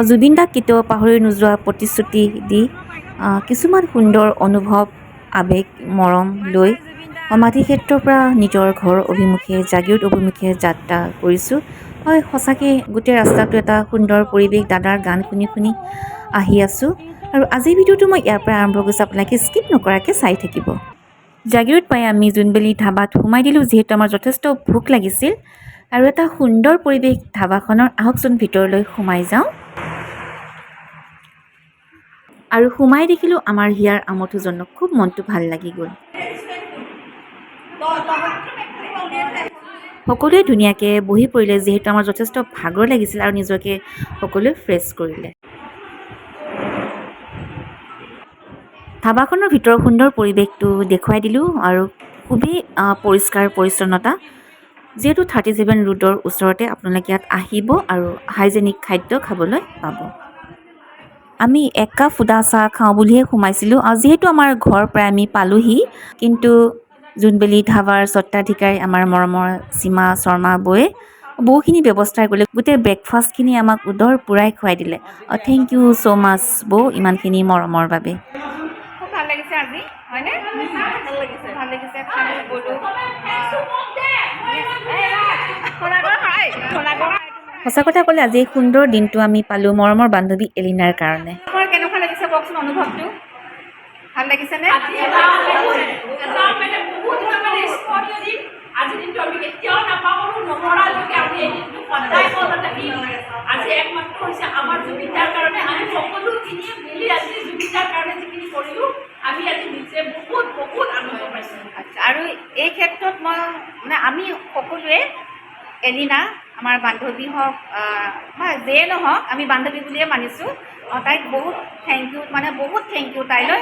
জুবিন দাক কেতিয়াও পাহৰি নোযোৱা প্ৰতিশ্ৰুতি দি কিছুমান সুন্দৰ অনুভৱ আৱেগ মৰম লৈ সমাধি ক্ষেত্ৰৰ পৰা নিজৰ ঘৰ অভিমুখে জাগিৰোড অভিমুখে যাত্ৰা কৰিছোঁ। হয়, সঁচাকৈ গোটেই ৰাস্তাটো এটা সুন্দৰ পৰিৱেশ, দাদাৰ গান শুনি শুনি আহি আছোঁ। আৰু আজিৰ ভিডিঅ'টো মই ইয়াৰ পৰা আৰম্ভ কৰিছোঁ, আপোনালোকে স্কিপ নকৰাকৈ চাই থাকিব। জাগিৰোড পাই আমি জোনবেলি ধাবাত সোমাই দিলোঁ, যিহেতু আমাৰ যথেষ্ট ভোক লাগিছিল আৰু এটা সুন্দৰ পৰিৱেশ ধাবাখনৰ। আহকচোন ভিতৰলৈ সোমাই যাওঁ। আৰু সোমাই দেখিলোঁ আমাৰ হিয়াৰ আমঠুজনক, খুব মনটো ভাল লাগি গ'ল। সকলোৱে ধুনীয়াকৈ বহি পৰিলে, যিহেতু আমাৰ যথেষ্ট ভাগৰ লাগিছিল আৰু নিজকে সকলোৱে ফ্ৰেছ কৰিলে। ধাবাখনৰ ভিতৰৰ সুন্দৰ পৰিৱেশটো দেখুৱাই দিলোঁ আৰু খুবেই পৰিষ্কাৰ পৰিচ্ছন্নতা। যিহেতু 37 ৰোডৰ ওচৰতে, আপোনালোকে ইয়াত আহিব আৰু হাইজেনিক খাদ্য খাবলৈ পাব। আমি এক কাপ সুদা চাহ খাওঁ বুলিহে সোমাইছিলোঁ, আৰু যিহেতু আমাৰ ঘৰ প্ৰায় আমি পালোহি, কিন্তু জোনবেলি ধাবাৰ স্বত্বাধিকাৰী আমাৰ মৰমৰ সীমা শৰ্মা বৌয়ে বহুখিনি ব্যৱস্থা কৰিলে। গোটেই ব্ৰেকফাষ্টখিনি আমাক উদৰ পূৰাই খুৱাই দিলে। থেংক ইউ ছ' মাছ বৌ, ইমানখিনি মৰমৰ বাবে। খুব ভাল লাগিছে আজি, হয়নে? ভাল লাগিছে খালোঁ গ'লোঁ। সঁচা কথা ক'লে আজি এই সুন্দৰ দিনটো আমি পালোঁ মৰমৰ বান্ধৱী এলিনাৰ কাৰণে। কেনেকুৱা লাগিছে কওকচোন অনুভৱটো? ভাল লাগিছেনে? আজি দিনটো আমি কেতিয়াও নাপাহৰোঁ, নমৰালৈকে আমি এই দিনটো সদায় মনত ৰাখিম। আজি একমাত্ৰ হৈছে আমাৰ জুবিনদাৰ কাৰণে আমি সকলোখিনিয়ে মিলি আজি জুবিনদাৰ কাৰণে যিখিনি কৰিলোঁ, আমি আজি নিজে বহুত বহুত আনন্দ পাইছোঁ। আৰু এই ক্ষেত্ৰত মই আমি সকলোৱে এলিনা আমাৰ বান্ধৱী হওক বা যিয়ে নহওক, আমি বান্ধৱী বুলিয়ে মানিছোঁ। তাইক বহুত থেংক ইউ, বহুত থেংক ইউ তাইলৈ।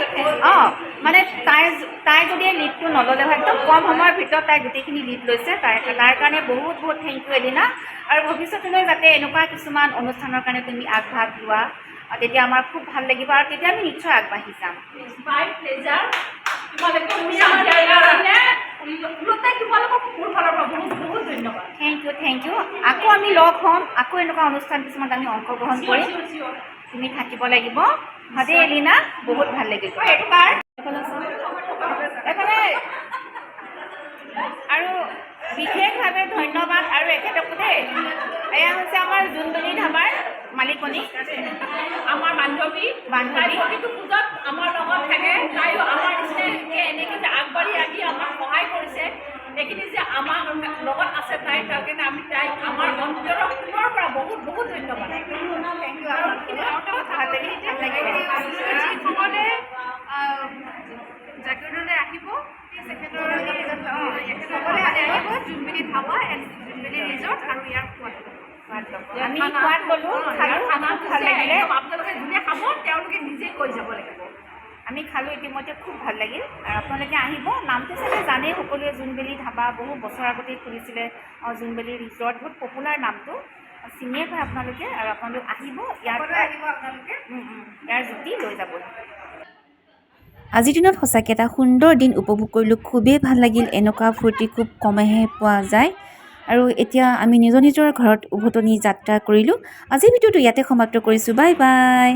তাই যদি লিডটো নল'লে হয়, একদম কম সময়ৰ ভিতৰত তাই গোটেইখিনি লিড লৈছে। তাৰ কাৰণে বহুত বহুত থেংক ইউ এলিনা। আৰু ভৱিষ্যতলৈ যাতে এনেকুৱা কিছুমান অনুষ্ঠানৰ কাৰণে তুমি আগভাগ লোৱা, তেতিয়া আমাৰ খুব ভাল লাগিব আৰু তেতিয়া আমি নিশ্চয় আগবাঢ়ি যাম। তোমালোকক মোৰ ফালৰ পৰা বহুত বহুত ধন্যবাদ। Thank you. আকৌ আমি লগ হ'ম, আকৌ এনেকুৱা অনুষ্ঠান কিছুমান আমি অংশগ্ৰহণ কৰিম। তুমি থাকিব লাগিব ভাদে এলিনা, বহুত ভাল লাগিব। আৰু বিশেষভাৱে ধন্যবাদ আৰু এখেতকো দেই। এয়া হৈছে আমাৰ জোনবেলি ধাবাৰ মালিকনী, আমাৰ বান্ধৱী প্ৰতিটো পূজাত আমাৰ লগত থাকে। তাইও আমাৰ নিচিনাকৈ এনেকৈ যে আগবাঢ়ি আহি আমাক সহায় কৰিছে, এইখিনি যে আমাৰ লগত আছে তাই, তাৰ কাৰণে আমি তাইক আমাৰ অন্তৰৰ কোণৰ পৰা বহুত বহুত ধন্যবাদ। Thank you. ভাল লাগিলে সকলোৱে জাগিৰোডলৈ আহিব। সকলোৱে আহিব জোনবেলি ধাবা এণ্ড জোনবেলি ৰিজৰ্ট আৰু ইয়াৰ সোৱাদ আমি সোৱাদ ল'লোঁ, খালোঁ, ভাল লাগিলে। আপোনালোকে যোনে খাব তেওঁলোকে নিজে কৈ যাব লাগিব। আমি খালোঁ ইতিমধ্যে, খুব ভাল লাগিল। আৰু আপোনালোকে আহিব। নামটো চাগে জানেই সকলোৱে, জোনবেলি ধাবা বহু বছৰ আগতেই খুলিছিলে। জোনবেলি ৰিজৰ্ট, বহুত পপুলাৰ নামটো, চিনিয়ে পায় আপোনালোকে। আৰু আপোনালোক আহিব, ইয়াৰ জুতি লৈ যাব। আজিৰ দিনত সঁচাকৈ এটা সুন্দৰ দিন উপভোগ কৰিলোঁ, খুবেই ভাল লাগিল। এনেকুৱা ফূৰ্তি খুব কমেহে পোৱা যায়। আৰু এতিয়া আমি নিজৰ নিজৰ ঘৰত উভতনি যাত্ৰা কৰিলোঁ। আজিৰ ভিডিঅ'টো ইয়াতে সমাপ্ত কৰিছোঁ। Bye bye.